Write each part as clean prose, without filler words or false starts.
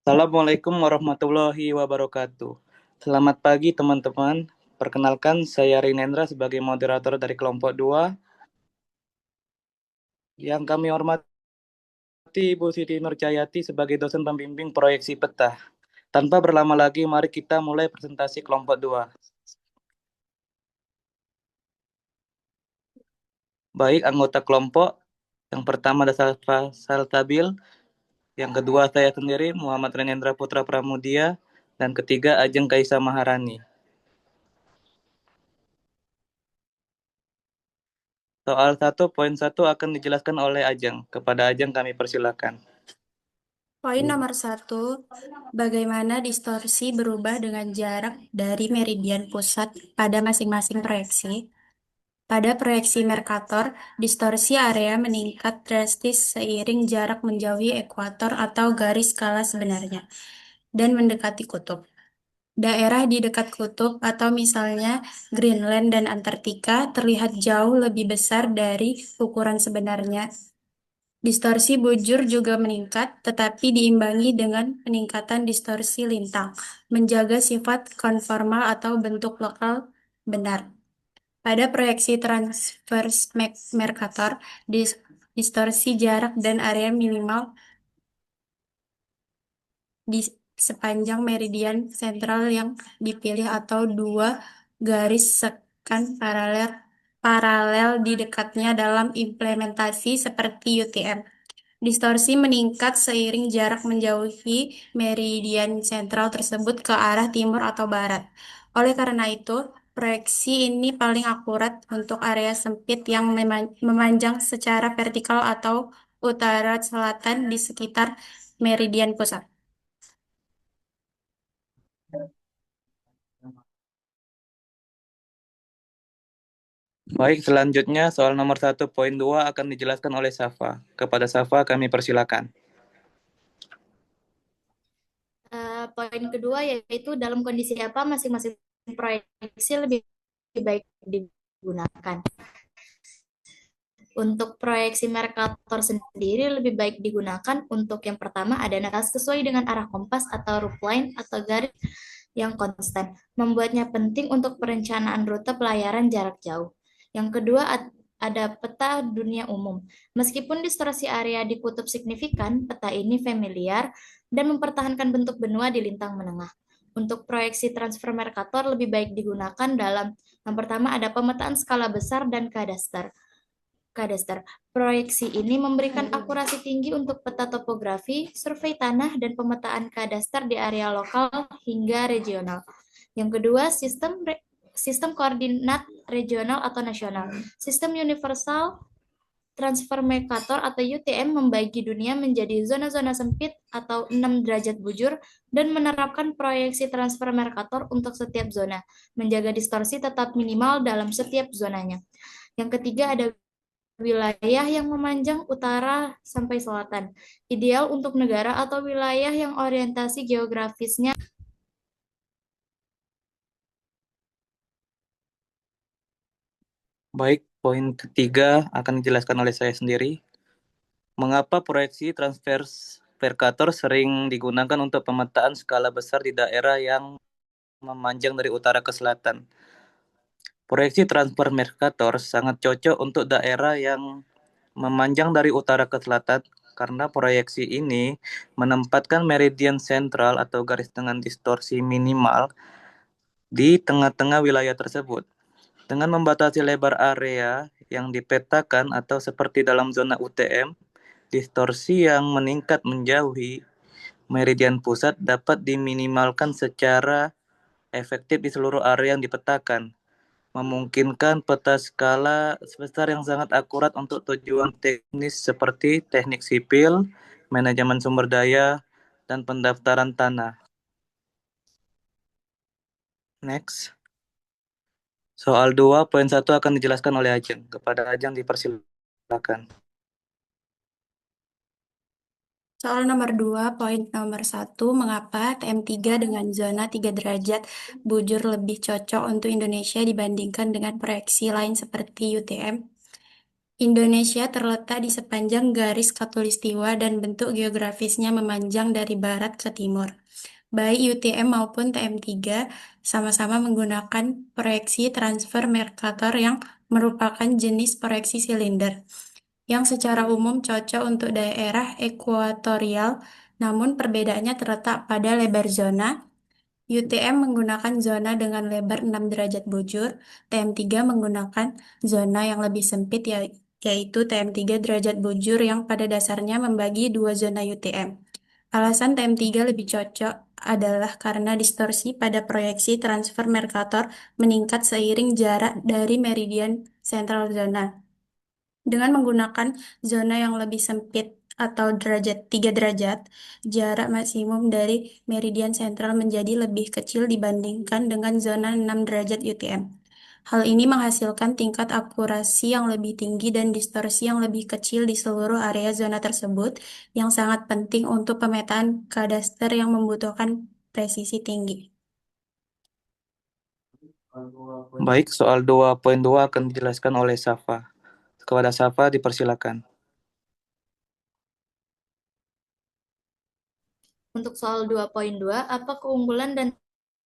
Assalamualaikum warahmatullahi wabarakatuh. Selamat pagi teman-teman. Perkenalkan, saya Rinendra sebagai moderator dari kelompok 2. Yang kami hormati Ibu Siti Nurcayati sebagai dosen pembimbing proyeksi peta. Tanpa berlama lagi, mari kita mulai presentasi kelompok 2. Baik, anggota kelompok. Yang pertama ada Saltabil. Yang kedua saya sendiri, Muhammad Rinendra Putra Pramudia. Dan ketiga, Ajeng Kaisa Maharani. Soal 1.1 akan dijelaskan oleh Ajeng. Kepada Ajeng kami persilakan. Poin nomor 1, bagaimana distorsi berubah dengan jarak dari meridian pusat pada masing-masing proyeksi. Pada proyeksi Mercator, distorsi area meningkat drastis seiring jarak menjauhi ekuator atau garis skala sebenarnya dan mendekati kutub. Daerah di dekat kutub atau misalnya Greenland dan Antartika terlihat jauh lebih besar dari ukuran sebenarnya. Distorsi bujur juga meningkat, tetapi diimbangi dengan peningkatan distorsi lintang, menjaga sifat konformal atau bentuk lokal benar. Pada proyeksi transverse Mercator, distorsi jarak dan area minimal di sepanjang meridian sentral yang dipilih atau dua garis sekan paralel paralel di dekatnya dalam implementasi seperti UTM. Distorsi meningkat seiring jarak menjauhi meridian sentral tersebut ke arah timur atau barat. Oleh karena itu, proyeksi ini paling akurat untuk area sempit yang memanjang secara vertikal atau utara-selatan di sekitar meridian pusat. Baik, selanjutnya soal nomor 1.2 akan dijelaskan oleh Safa. Kepada Safa kami persilakan. Poin kedua yaitu dalam kondisi apa masing-masing proyeksi lebih baik digunakan. Untuk proyeksi Mercator sendiri lebih baik digunakan untuk yang pertama ada sesuai dengan arah kompas atau root line atau garis yang konstan, membuatnya penting untuk perencanaan rute pelayaran jarak jauh. Yang kedua ada peta dunia umum. Meskipun distorsi area di kutub signifikan, peta ini familiar dan mempertahankan bentuk benua di lintang menengah. Untuk proyeksi transfer Mercator lebih baik digunakan dalam yang pertama ada pemetaan skala besar dan kadastar. Proyeksi ini memberikan akurasi tinggi untuk peta topografi, survei tanah, dan pemetaan kadastar di area lokal hingga regional. Yang kedua, sistem koordinat regional atau nasional. Sistem Universal Transfer Mercator atau UTM membagi dunia menjadi zona-zona sempit atau 6 derajat bujur dan menerapkan proyeksi transfer Mercator untuk setiap zona, menjaga distorsi tetap minimal dalam setiap zonanya. Yang ketiga ada wilayah yang memanjang utara sampai selatan, ideal untuk negara atau wilayah yang orientasi geografisnya. Baik, poin ketiga akan dijelaskan oleh saya sendiri. Mengapa proyeksi transverse Mercator sering digunakan untuk pemetaan skala besar di daerah yang memanjang dari utara ke selatan? Proyeksi transfer Mercator sangat cocok untuk daerah yang memanjang dari utara ke selatan karena proyeksi ini menempatkan meridian sentral atau garis dengan distorsi minimal di tengah-tengah wilayah tersebut. Dengan membatasi lebar area yang dipetakan atau seperti dalam zona UTM, distorsi yang meningkat menjauhi meridian pusat dapat diminimalkan secara efektif di seluruh area yang dipetakan, memungkinkan peta skala sebesar yang sangat akurat untuk tujuan teknis seperti teknik sipil, manajemen sumber daya, dan pendaftaran tanah. Next. Soal 2.1 akan dijelaskan oleh Ajeng. Kepada Ajeng dipersilakan. Soal nomor 2, poin nomor 1, mengapa TM3 dengan zona 3 derajat bujur lebih cocok untuk Indonesia dibandingkan dengan proyeksi lain seperti UTM? Indonesia terletak di sepanjang garis khatulistiwa dan bentuk geografisnya memanjang dari barat ke timur. Baik UTM maupun TM3 sama-sama menggunakan proyeksi transfer Mercator yang merupakan jenis proyeksi silinder, yang secara umum cocok untuk daerah ekuatorial, namun perbedaannya terletak pada lebar zona. UTM menggunakan zona dengan lebar 6 derajat bujur, TM3 menggunakan zona yang lebih sempit yaitu TM3 derajat bujur yang pada dasarnya membagi dua zona UTM. Alasan TM3 lebih cocok adalah karena distorsi pada proyeksi transfer Mercator meningkat seiring jarak dari meridian sentral zona. Dengan menggunakan zona yang lebih sempit atau 3 derajat, jarak maksimum dari meridian sentral menjadi lebih kecil dibandingkan dengan zona 6 derajat UTM. Hal ini menghasilkan tingkat akurasi yang lebih tinggi dan distorsi yang lebih kecil di seluruh area zona tersebut, yang sangat penting untuk pemetaan kadaster yang membutuhkan presisi tinggi. Baik, soal 2.2 akan dijelaskan oleh Safa. Kepada Safa dipersilakan. Untuk soal 2.2, apa keunggulan dan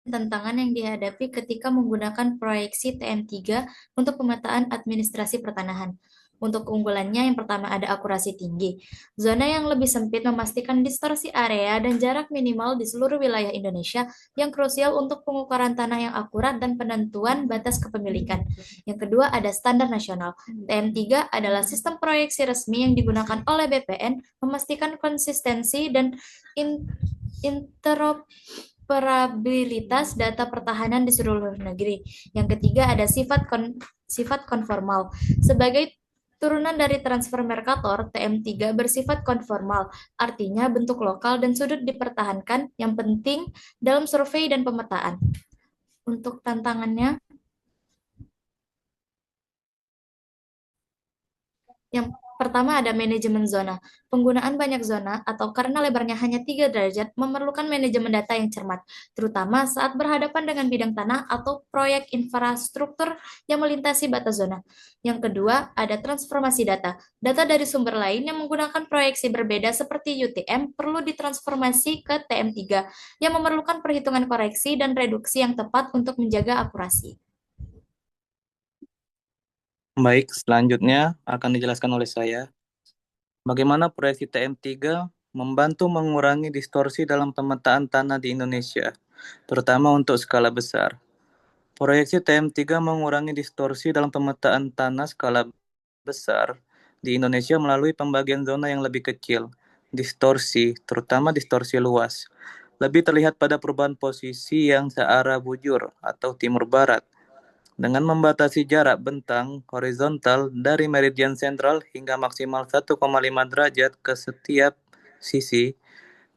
tantangan yang dihadapi ketika menggunakan proyeksi TM3 untuk pemetaan administrasi pertanahan? Untuk keunggulannya, yang pertama ada akurasi tinggi. Zona yang lebih sempit memastikan distorsi area dan jarak minimal di seluruh wilayah Indonesia yang krusial untuk pengukuran tanah yang akurat dan penentuan batas kepemilikan. Yang kedua ada standar nasional. TM3 adalah sistem proyeksi resmi yang digunakan oleh BPN, memastikan konsistensi dan interoperabilitas data pertahanan di seluruh negeri. Yang ketiga ada sifat konformal. Sebagai turunan dari transfer Mercator, TM3 bersifat konformal, artinya bentuk lokal dan sudut dipertahankan yang penting dalam survei dan pemetaan. Untuk tantangannya, yang pertama ada manajemen zona. Penggunaan banyak zona atau karena lebarnya hanya 3 derajat memerlukan manajemen data yang cermat, terutama saat berhadapan dengan bidang tanah atau proyek infrastruktur yang melintasi batas zona. Yang kedua, ada transformasi data. Data dari sumber lain yang menggunakan proyeksi berbeda seperti UTM perlu ditransformasi ke TM3 yang memerlukan perhitungan koreksi dan reduksi yang tepat untuk menjaga akurasi. Baik, selanjutnya akan dijelaskan oleh saya. Bagaimana proyeksi TM3 membantu mengurangi distorsi dalam pemetaan tanah di Indonesia, terutama untuk skala besar. Proyeksi TM3 mengurangi distorsi dalam pemetaan tanah skala besar di Indonesia melalui pembagian zona yang lebih kecil. Distorsi, terutama distorsi luas, lebih terlihat pada perubahan posisi yang searah bujur atau timur-barat, dengan membatasi jarak bentang horizontal dari meridian sentral hingga maksimal 1,5 derajat ke setiap sisi.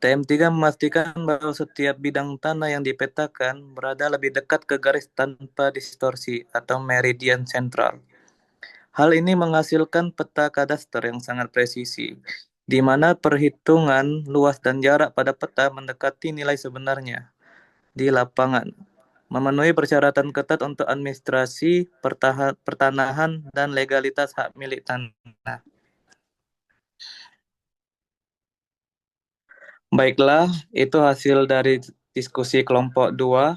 TM3 memastikan bahwa setiap bidang tanah yang dipetakan berada lebih dekat ke garis tanpa distorsi atau meridian sentral. Hal ini menghasilkan peta kadaster yang sangat presisi, di mana perhitungan luas dan jarak pada peta mendekati nilai sebenarnya di lapangan, memenuhi persyaratan ketat untuk administrasi, pertanahan, dan legalitas hak milik tanah. Baiklah, itu hasil dari diskusi kelompok 2.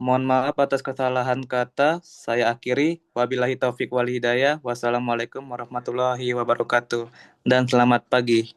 Mohon maaf atas kesalahan kata. Saya akhiri. Wabillahi taufik wal hidayah. Wassalamualaikum warahmatullahi wabarakatuh. Dan selamat pagi.